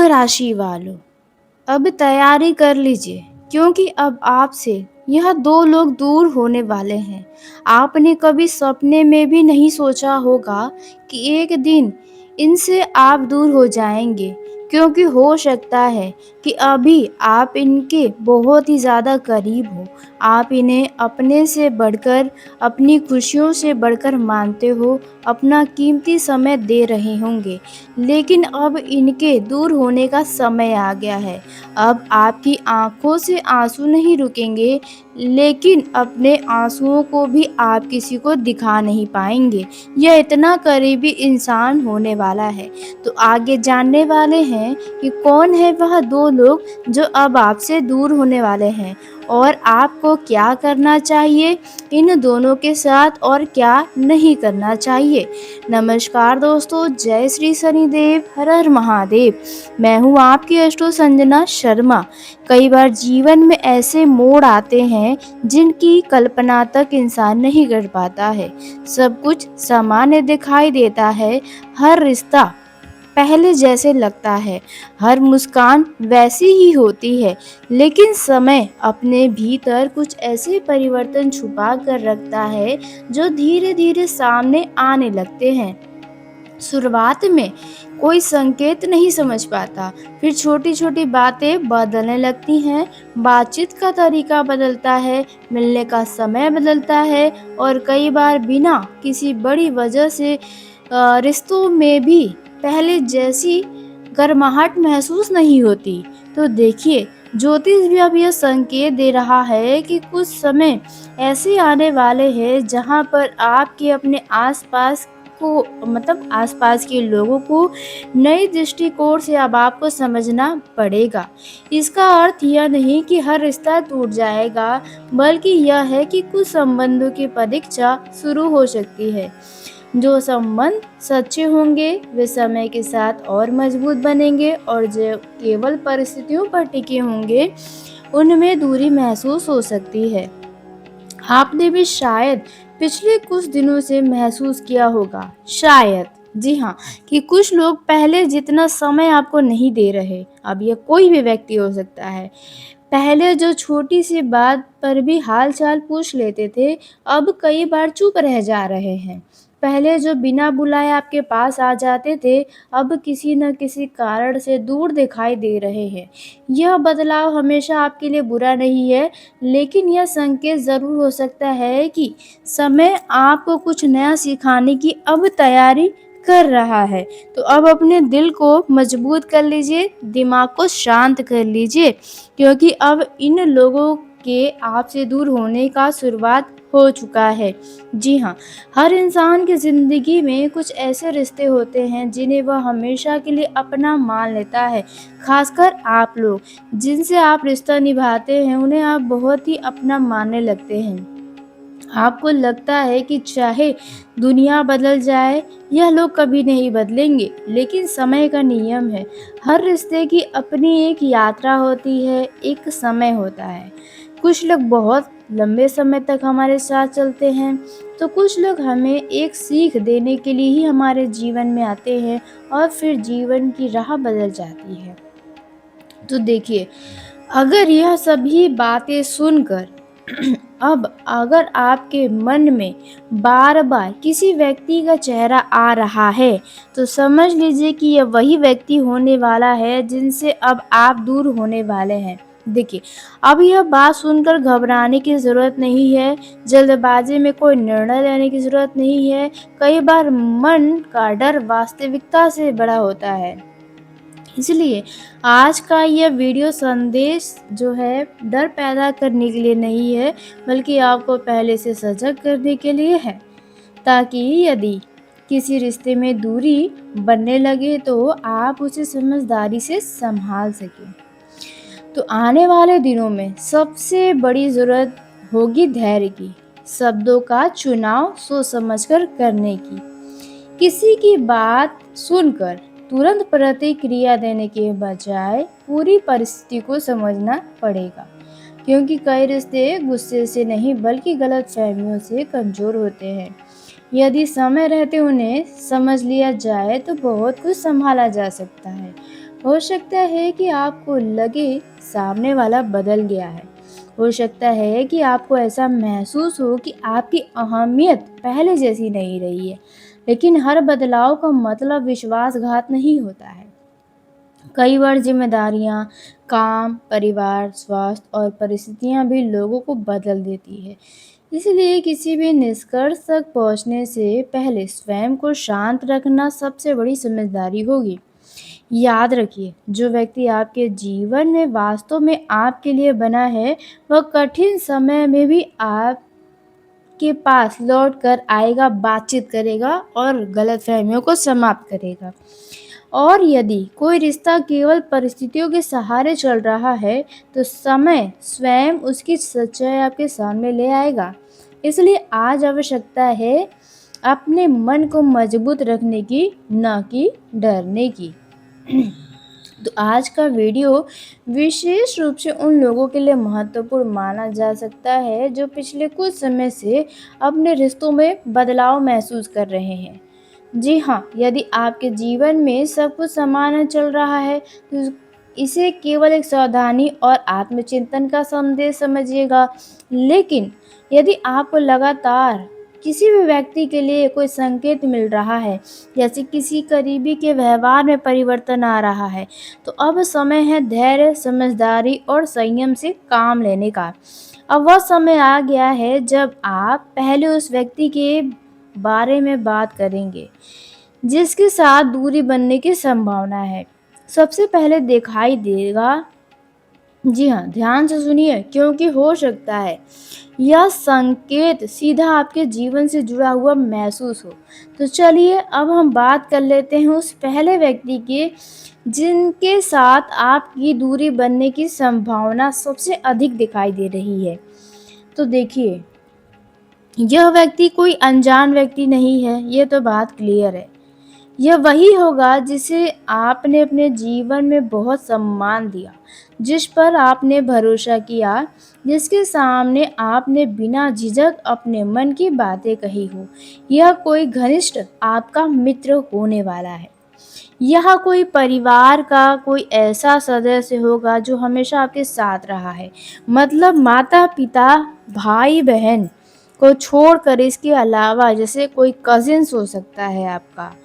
कुंभ राशि वालों, अब तैयारी कर लीजिए क्योंकि अब आपसे यह दो लोग दूर होने वाले हैं। आपने कभी सपने में भी नहीं सोचा होगा कि एक दिन इनसे आप दूर हो जाएंगे, क्योंकि हो सकता है कि अभी आप इनके बहुत ही ज़्यादा करीब हो। आप इन्हें अपने से बढ़कर, अपनी खुशियों से बढ़कर मानते हो, अपना कीमती समय दे रहे होंगे। लेकिन अब इनके दूर होने का समय आ गया है। अब आपकी आँखों से आँसू नहीं रुकेंगे, लेकिन अपने आँसुओं को भी आप किसी को दिखा नहीं पाएँगे। यह इतना करीबी इंसान होने वाला है। तो आगे जानने वाले हैं कि कौन है वह 2 लोग जो अब आपसे दूर होने वाले हैं और आपको क्या करना चाहिए इन दोनों के साथ और क्या नहीं करना चाहिए। नमस्कार दोस्तों, जय श्री शनिदेव, हर हर महादेव। मैं हूँ आपकी एस्ट्रो संजना शर्मा। कई बार जीवन में ऐसे मोड़ आते हैं जिनकी कल्पना तक इंसान नहीं कर पाता है। सब कुछ सामान्य दिखाई देता है, हर रिश्ता पहले जैसे लगता है, हर मुस्कान वैसी ही होती है, लेकिन समय अपने भीतर कुछ ऐसे परिवर्तन छुपा कर रखता है जो धीरे धीरे सामने आने लगते हैं। शुरुआत में कोई संकेत नहीं समझ पाता, फिर छोटी छोटी बातें बदलने लगती हैं, बातचीत का तरीका बदलता है, मिलने का समय बदलता है और कई बार बिना किसी बड़ी वजह से रिश्तों में भी पहले जैसी गर्माहट महसूस नहीं होती। तो देखिए, ज्योतिष भी अब यह संकेत दे रहा है कि कुछ समय ऐसे आने वाले हैं जहां पर आपके अपने आसपास को आसपास के लोगों को नए दृष्टिकोण से अब आपको समझना पड़ेगा। इसका अर्थ यह नहीं कि हर रिश्ता टूट जाएगा, बल्कि यह है कि कुछ संबंधों की परीक्षा शुरू हो सकती है। जो संबंध सच्चे होंगे वे समय के साथ और मजबूत बनेंगे और जो केवल परिस्थितियों पर टिके होंगे उनमें दूरी महसूस हो सकती है। आपने भी शायद पिछले कुछ दिनों से महसूस किया होगा, शायद, जी हाँ, कि कुछ लोग पहले जितना समय आपको नहीं दे रहे। अब यह कोई भी व्यक्ति हो सकता है। पहले जो छोटी सी बात पर भी हाल चाल पूछ लेते थे, अब कई बार चुप रह जा रहे हैं। पहले जो बिना बुलाए आपके पास आ जाते थे, अब किसी न किसी कारण से दूर दिखाई दे रहे हैं। यह बदलाव हमेशा आपके लिए बुरा नहीं है, लेकिन यह संकेत ज़रूर हो सकता है कि समय आपको कुछ नया सिखाने की अब तैयारी कर रहा है। तो अब अपने दिल को मजबूत कर लीजिए, दिमाग को शांत कर लीजिए, क्योंकि अब इन लोगों के आपसे दूर होने का शुरुआत हो चुका है। जी हाँ, हर इंसान की ज़िंदगी में कुछ ऐसे रिश्ते होते हैं जिन्हें वह हमेशा के लिए अपना मान लेता है। खासकर आप लोग जिनसे आप रिश्ता निभाते हैं, उन्हें आप बहुत ही अपना मानने लगते हैं। आपको लगता है कि चाहे दुनिया बदल जाए, यह लोग कभी नहीं बदलेंगे, लेकिन समय का नियम है। हर रिश्ते की अपनी एक यात्रा होती है, एक समय होता है। कुछ लोग बहुत लंबे समय तक हमारे साथ चलते हैं, तो कुछ लोग हमें एक सीख देने के लिए ही हमारे जीवन में आते हैं और फिर जीवन की राह बदल जाती है। तो देखिए, अगर यह सभी बातें सुनकर अब अगर आपके मन में बार-बार किसी व्यक्ति का चेहरा आ रहा है, तो समझ लीजिए कि यह वही व्यक्ति होने वाला है जिनसे अब आप दूर होने वाले हैं। देखिए, अब यह बात सुनकर घबराने की ज़रूरत नहीं है, जल्दबाजी में कोई निर्णय लेने की ज़रूरत नहीं है। कई बार मन का डर वास्तविकता से बड़ा होता है। इसलिए आज का यह वीडियो संदेश जो है डर पैदा करने के लिए नहीं है, बल्कि आपको पहले से सजग करने के लिए है, ताकि यदि किसी रिश्ते में दूरी बनने लगे तो आप उसे समझदारी से संभाल सकें। तो आने वाले दिनों में सबसे बड़ी ज़रूरत होगी धैर्य की, शब्दों का चुनाव सोच समझकर करने की। किसी की बात सुनकर तुरंत प्रतिक्रिया देने के बजाय पूरी परिस्थिति को समझना पड़ेगा, क्योंकि कई रिश्ते गुस्से से नहीं बल्कि गलतफहमियों से कमजोर होते हैं। यदि समय रहते उन्हें समझ लिया जाए तो बहुत कुछ संभाला जा सकता है। हो सकता है कि आपको लगे सामने वाला बदल गया है। हो सकता है कि आपको ऐसा महसूस हो कि आपकी अहमियत पहले जैसी नहीं रही है। लेकिन हर बदलाव का मतलब विश्वासघात नहीं होता है। कई बार जिम्मेदारियां, काम, परिवार, स्वास्थ्य और परिस्थितियां भी लोगों को बदल देती है। इसलिए किसी भी निष्कर्ष तक पहुंचने से पहले स्वयं को शांत रखना सबसे बड़ी समझदारी होगी। याद रखिए, जो व्यक्ति आपके जीवन में वास्तव में आपके लिए बना है, वह कठिन समय में भी आपके पास लौट कर आएगा, बातचीत करेगा और गलतफहमियों को समाप्त करेगा। और यदि कोई रिश्ता केवल परिस्थितियों के सहारे चल रहा है, तो समय स्वयं उसकी सच्चाई आपके सामने ले आएगा। इसलिए आज आवश्यकता है अपने मन को मजबूत रखने की, न कि डरने की। तो आज का वीडियो विशेष रूप से उन लोगों के लिए महत्वपूर्ण माना जा सकता है जो पिछले कुछ समय से अपने रिश्तों में बदलाव महसूस कर रहे हैं। जी हाँ, यदि आपके जीवन में सब कुछ समान चल रहा है, तो इसे केवल एक सावधानी और आत्मचिंतन का संदेश समझिएगा। लेकिन यदि आपको लगातार किसी भी व्यक्ति के लिए कोई संकेत मिल रहा है, जैसे किसी करीबी के व्यवहार में परिवर्तन आ रहा है, तो अब समय है धैर्य, समझदारी और संयम से काम लेने का। अब वह समय आ गया है जब आप पहले उस व्यक्ति के बारे में बात करेंगे जिसके साथ दूरी बनने की संभावना है। सबसे पहले दिखाई देगा। जी हाँ, ध्यान से सुनिए, क्योंकि हो सकता है यह संकेत सीधा आपके जीवन से जुड़ा हुआ महसूस हो। तो चलिए अब हम बात कर लेते हैं उस पहले व्यक्ति की जिनके साथ आपकी दूरी बनने की संभावना सबसे अधिक दिखाई दे रही है। तो देखिए, यह व्यक्ति कोई अनजान व्यक्ति नहीं है, ये तो बात क्लियर है। यह वही होगा जिसे आपने अपने जीवन में बहुत सम्मान दिया, जिस पर आपने भरोसा किया, जिसके सामने आपने बिना झिझक अपने मन की बातें कही हो। यह कोई घनिष्ठ आपका मित्र होने वाला है। यह कोई परिवार का कोई ऐसा सदस्य होगा जो हमेशा आपके साथ रहा है। मतलब माता पिता, भाई बहन को छोड़कर इसके अलावा जैसे कोई कजिन्स हो सकता है आपका।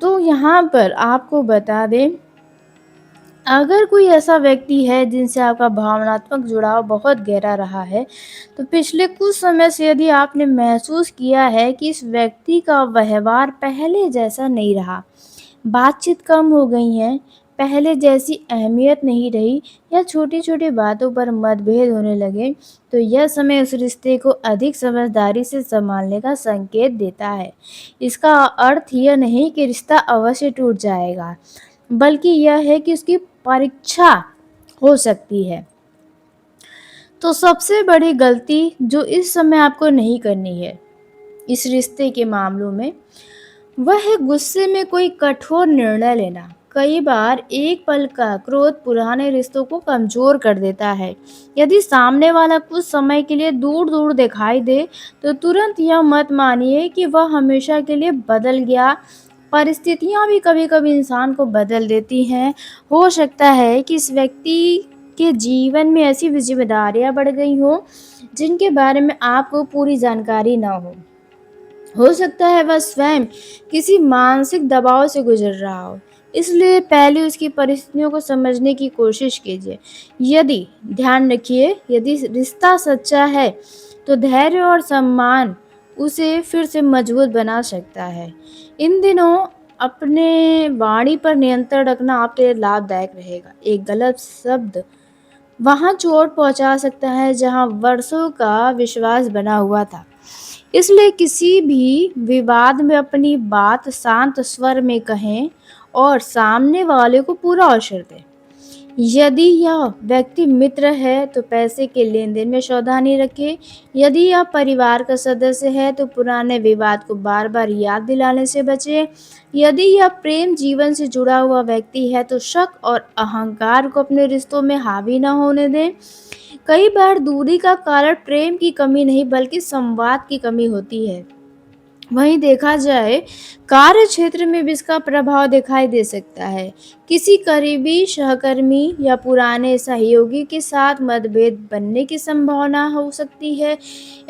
तो यहाँ पर आपको बता दें, अगर कोई ऐसा व्यक्ति है जिनसे आपका भावनात्मक जुड़ाव बहुत गहरा रहा है, तो पिछले कुछ समय से यदि आपने महसूस किया है कि इस व्यक्ति का व्यवहार पहले जैसा नहीं रहा, बातचीत कम हो गई है, पहले जैसी अहमियत नहीं रही या छोटी-छोटी बातों पर मतभेद होने लगे, तो यह समय उस रिश्ते को अधिक समझदारी से संभालने का संकेत देता है। इसका अर्थ यह नहीं कि रिश्ता अवश्य टूट जाएगा, बल्कि यह है कि उसकी परीक्षा हो सकती है। तो सबसे बड़ी गलती जो इस समय आपको नहीं करनी है इस रिश्ते के मामलों में, वह है गुस्से में कोई कठोर निर्णय लेना। कई बार एक पल का क्रोध पुराने रिश्तों को कमजोर कर देता है। यदि सामने वाला कुछ समय के लिए दूर दूर दिखाई दे, तो तुरंत यह मत मानिए कि वह हमेशा के लिए बदल गया। परिस्थितियां भी कभी कभी इंसान को बदल देती हैं। हो सकता है कि इस व्यक्ति के जीवन में ऐसी जिम्मेदारियां बढ़ गई हो जिनके बारे में आपको पूरी जानकारी ना हो सकता है वह स्वयं किसी मानसिक दबाव से गुजर रहा हो। इसलिए पहले उसकी परिस्थितियों को समझने की कोशिश कीजिए। यदि ध्यान रखिए, यदि रिश्ता सच्चा है, तो धैर्य और सम्मान उसे फिर से मजबूत बना सकता है। इन दिनों अपने वाणी पर नियंत्रण रखना आपके लिए लाभदायक रहेगा। एक गलत शब्द वहां चोट पहुंचा सकता है जहां वर्षों का विश्वास बना हुआ था। इसलिए किसी भी विवाद में अपनी बात शांत स्वर में कहें और सामने वाले को पूरा अवसर दें। यदि यह व्यक्ति मित्र है तो पैसे के लेन देन में सावधानी रखें। यदि यह परिवार का सदस्य है तो पुराने विवाद को बार बार याद दिलाने से बचें। यदि यह प्रेम जीवन से जुड़ा हुआ व्यक्ति है तो शक और अहंकार को अपने रिश्तों में हावी न होने दें। कई बार दूरी का कारण प्रेम की कमी नहीं बल्कि संवाद की कमी होती है। वहीं देखा जाए, कार्य क्षेत्र में भी इसका प्रभाव दिखाई दे सकता है। किसी करीबी सहकर्मी या पुराने सहयोगी के साथ मतभेद बनने की संभावना हो सकती है।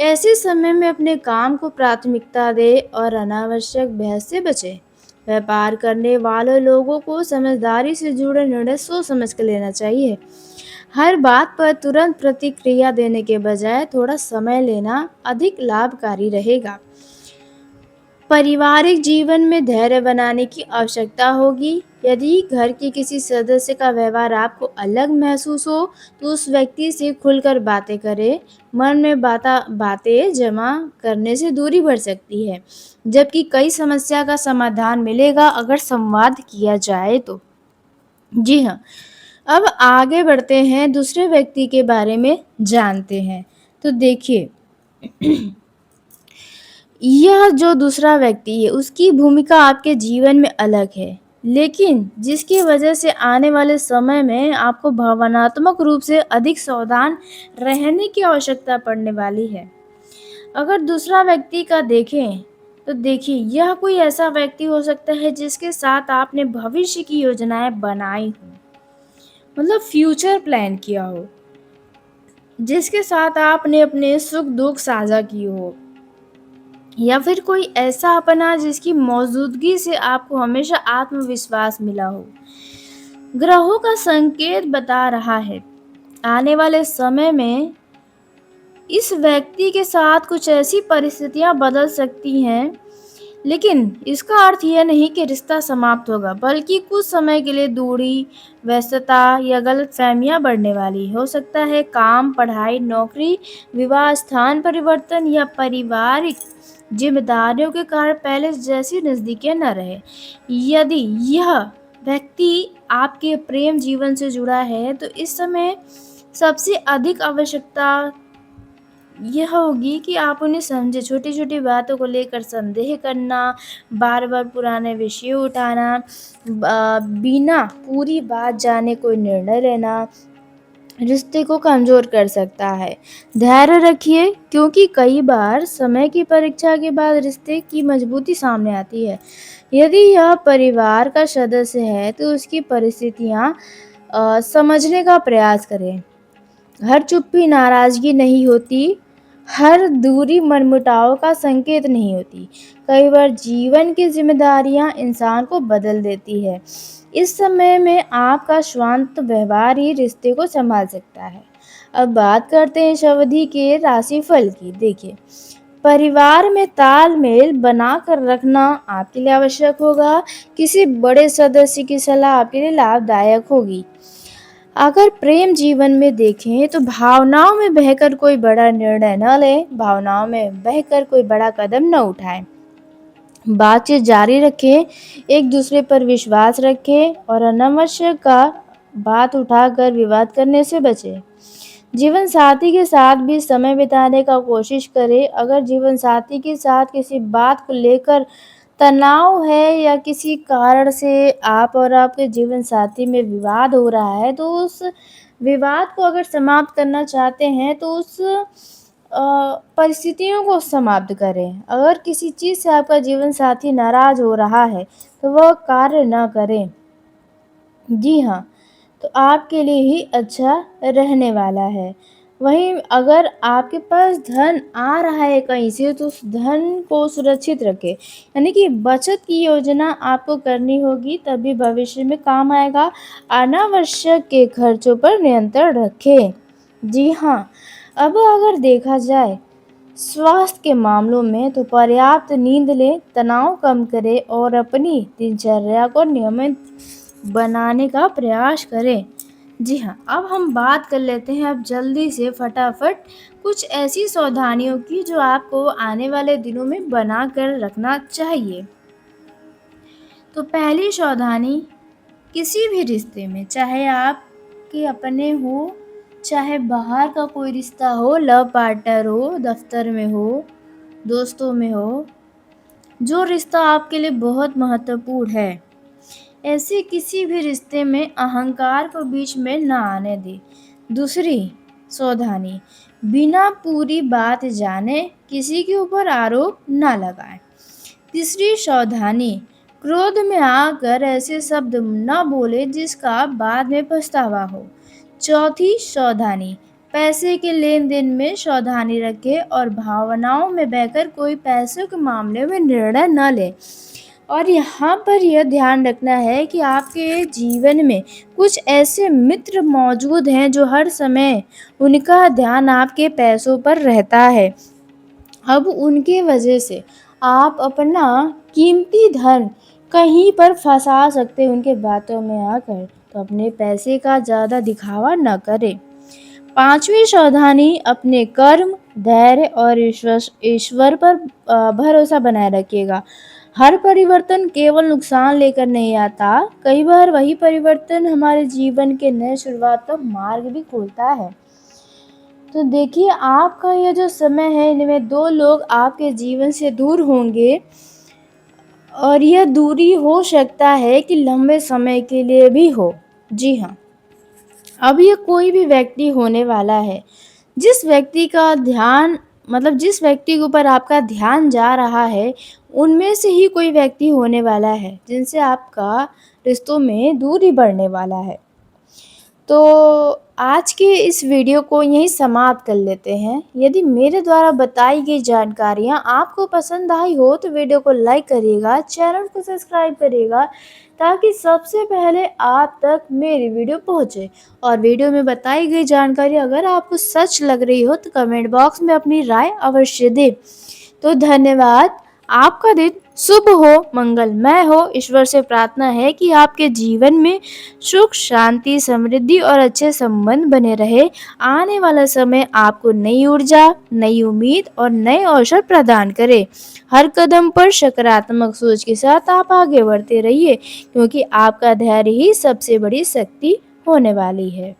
ऐसे समय में अपने काम को प्राथमिकता दे और अनावश्यक बहस से बचे। व्यापार करने वाले लोगों को समझदारी से जुड़े निर्णय सोच समझ कर लेना चाहिए। हर बात पर तुरंत प्रतिक्रिया देने के बजाय थोड़ा समय लेना अधिक लाभकारी रहेगा। पारिवारिक जीवन में धैर्य बनाने की आवश्यकता होगी। यदि घर के किसी सदस्य का व्यवहार आपको अलग महसूस हो, तो उस व्यक्ति से खुलकर बातें करें। मन में बातें जमा करने से दूरी बढ़ सकती है, जबकि कई समस्या का समाधान मिलेगा अगर संवाद किया जाए तो। जी हाँ, अब आगे बढ़ते हैं, दूसरे व्यक्ति के बारे में जानते हैं। तो देखिए, यह जो दूसरा व्यक्ति है, उसकी भूमिका आपके जीवन में अलग है, लेकिन जिसकी वजह से आने वाले समय में आपको भावनात्मक रूप से अधिक सावधान रहने की आवश्यकता पड़ने वाली है। अगर दूसरा व्यक्ति का देखें, तो देखिए, यह कोई ऐसा व्यक्ति हो सकता है जिसके साथ आपने भविष्य की योजनाएं बनाई हो, मतलब फ्यूचर प्लान किया हो, जिसके साथ आपने अपने सुख दुख साझा किए हो, या फिर कोई ऐसा अपना जिसकी मौजूदगी से आपको हमेशा आत्मविश्वास मिला हो। ग्रहों का संकेत बता रहा है, आने वाले समय में इस व्यक्ति के साथ कुछ ऐसी परिस्थितियां बदल सकती हैं, लेकिन इसका अर्थ यह नहीं कि रिश्ता समाप्त होगा, बल्कि कुछ समय के लिए दूरी, व्यस्तता या गलतफहमियां बढ़ने वाली हो सकता है। काम, पढ़ाई, नौकरी, विवाह, स्थान परिवर्तन या पारिवारिक जिम्मेदारियों के कारण पहले जैसी नजदीकियां न रहे। यदि यह व्यक्ति आपके प्रेम जीवन से जुड़ा है, तो इस समय सबसे अधिक आवश्यकता यह होगी कि आप उन्हें समझें। छोटी-छोटी बातों को लेकर संदेह करना, बार-बार पुराने विषय उठाना, बिना पूरी बात जाने कोई निर्णय लेना, रिश्ते को कमज़ोर कर सकता है। धैर्य रखिए, क्योंकि कई बार समय की परीक्षा के बाद रिश्ते की मजबूती सामने आती है। यदि यह परिवार का सदस्य है, तो उसकी परिस्थितियाँ समझने का प्रयास करें। हर चुप्पी नाराज़गी नहीं होती, हर दूरी मनमुटाव का संकेत नहीं होती। कई बार जीवन की ज़िम्मेदारियाँ इंसान को बदल देती है। इस समय में आपका शांत व्यवहार ही रिश्ते को सँभाल सकता है। अब बात करते हैं इस अवधि के राशिफल की। देखिए, परिवार में तालमेल बनाकर रखना आपके लिए आवश्यक होगा। किसी बड़े सदस्य की सलाह आपके लिए लाभदायक होगी। अगर प्रेम जीवन में देखें, तो भावनाओं में बहकर कोई बड़ा निर्णय न लें, भावनाओं में बहकर कोई बड़ा कदम न उठाएं। बातचीत जारी रखें, एक दूसरे पर विश्वास रखें और अनावश्यक का बात उठाकर विवाद करने से बचें। जीवन साथी के साथ भी समय बिताने का कोशिश करें। अगर जीवन साथी के साथ किसी बात को लेकर तनाव है या किसी कारण से आप और आपके जीवन साथी में विवाद हो रहा है, तो उस विवाद को अगर समाप्त करना चाहते हैं, तो उस परिस्थितियों को समाप्त करें। अगर किसी चीज़ से आपका जीवन साथी नाराज़ हो रहा है, तो वह कार्य ना करें। जी हाँ, तो आपके लिए ही अच्छा रहने वाला है। वहीं अगर आपके पास धन आ रहा है कहीं से, तो उस धन को सुरक्षित रखें। यानी कि बचत की योजना आपको करनी होगी, तभी भविष्य में काम आएगा। अनावश्यक के खर्चों पर नियंत्रण रखें। जी हाँ, अब अगर देखा जाए स्वास्थ्य के मामलों में, तो पर्याप्त नींद लें, तनाव कम करें और अपनी दिनचर्या को नियमित बनाने का प्रयास करें। जी हाँ, अब हम बात कर लेते हैं अब जल्दी से फटाफट कुछ ऐसी सावधानियों की जो आपको आने वाले दिनों में बना कर रखना चाहिए। तो पहली सावधानी, किसी भी रिश्ते में, चाहे आपके अपने हो, चाहे बाहर का कोई रिश्ता हो, लव पार्टनर हो, दफ्तर में हो, दोस्तों में हो, जो रिश्ता आपके लिए बहुत महत्वपूर्ण है, ऐसे किसी भी रिश्ते में अहंकार को बीच में ना आने दें। दूसरी सावधानी, बिना पूरी बात जाने किसी के ऊपर आरोप ना लगाएं। तीसरी सावधानी, क्रोध में आकर ऐसे शब्द न बोले जिसका बाद में पछतावा हो। चौथी सावधानी, पैसे के लेन देन में सावधानी रखें और भावनाओं में बहकर कोई पैसों के मामले में निर्णय न ले। और यहाँ पर यह ध्यान रखना है कि आपके जीवन में कुछ ऐसे मित्र मौजूद हैं जो हर समय उनका ध्यान आपके पैसों पर रहता है। अब उनके वजह से आप अपना कीमती धन कहीं पर फंसा सकते हैं उनके बातों में आकर, तो अपने पैसे का ज़्यादा दिखावा न करें। पांचवी सावधानी, अपने कर्म, धैर्य और ईश्वर पर भरोसा बनाए रखिएगा। हर परिवर्तन केवल नुकसान लेकर नहीं आता, कई बार वही परिवर्तन हमारे जीवन के नए शुरुआत का मार्ग भी खोलता है। तो देखिए, आपका यह जो समय है, इनमें दो लोग आपके जीवन से दूर होंगे और यह दूरी हो सकता है कि लंबे समय के लिए भी हो। जी हाँ, अब ये कोई भी व्यक्ति होने वाला है, जिस व्यक्ति का ध्यान जिस व्यक्ति के ऊपर आपका ध्यान जा रहा है, उनमें से ही कोई व्यक्ति होने वाला है जिनसे आपका रिश्तों में दूरी बढ़ने वाला है। तो आज के इस वीडियो को यहीं समाप्त कर लेते हैं। यदि मेरे द्वारा बताई गई जानकारियाँ आपको पसंद आई हो तो वीडियो को लाइक करिएगा, चैनल को सब्सक्राइब करिएगा ताकि सबसे पहले आप तक मेरी वीडियो पहुँचे। और वीडियो में बताई गई जानकारी अगर आपको सच लग रही हो तो कमेंट बॉक्स में अपनी राय अवश्य दें। तो धन्यवाद। आपका दिन शुभ हो, मंगलमय हो। ईश्वर से प्रार्थना है कि आपके जीवन में सुख, शांति, समृद्धि और अच्छे संबंध बने रहे। आने वाला समय आपको नई ऊर्जा, नई उम्मीद और नए अवसर प्रदान करे। हर कदम पर सकारात्मक सोच के साथ आप आगे बढ़ते रहिए, क्योंकि आपका धैर्य ही सबसे बड़ी शक्ति होने वाली है।